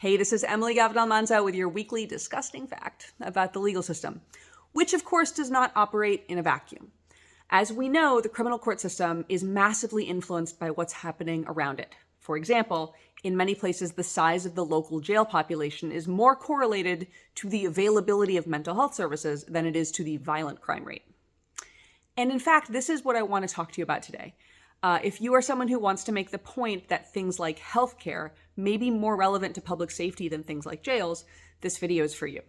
Hey, this is Emily Gavidal-Manzo with your weekly disgusting fact about the legal system, which of course does not operate in a vacuum. As we know, the criminal court system is massively influenced by what's happening around it. For example, in many places, the size of the local jail population is more correlated to the availability of mental health services than it is to the violent crime rate. And in fact, this is what I want to talk to you about today. If you are someone who wants to make the point that things like healthcare may be more relevant to public safety than things like jails, this video is for you.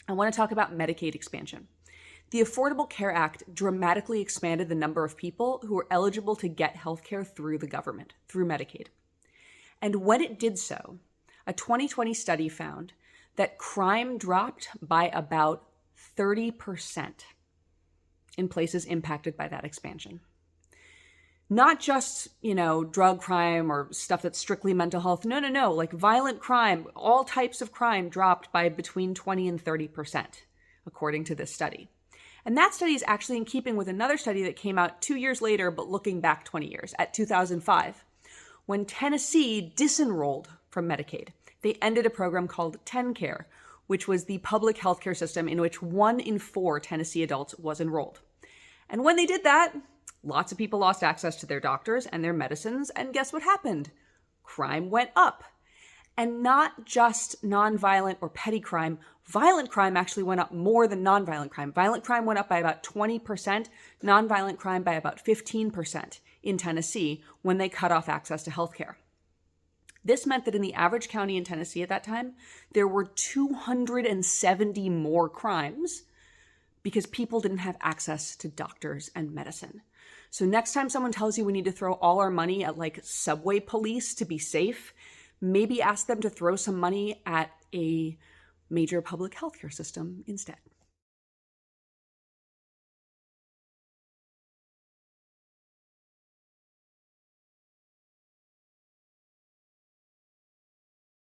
I want to talk about Medicaid expansion. The Affordable Care Act dramatically expanded the number of people who are eligible to get healthcare through the government, through Medicaid. And when it did so, a 2020 study found that crime dropped by about 30% in places impacted by that expansion. Not just, drug crime or stuff that's strictly mental health. No. Like violent crime, all types of crime dropped by between 20 and 30%, according to this study. And that study is actually in keeping with another study that came out 2 years later, but looking back 20 years, at 2005, when Tennessee disenrolled from Medicaid. They ended a program called TennCare, which was the public healthcare system in which 1 in 4 Tennessee adults was enrolled. And when they did that, lots of people lost access to their doctors and their medicines, and guess what happened? Crime went up. And not just nonviolent or petty crime, violent crime actually went up more than nonviolent crime. Violent crime went up by about 20%, nonviolent crime by about 15% in Tennessee when they cut off access to healthcare. This meant that in the average county in Tennessee at that time, there were 270 more crimes because people didn't have access to doctors and medicine. So next time someone tells you we need to throw all our money at like subway police to be safe, maybe ask them to throw some money at a major public healthcare system instead.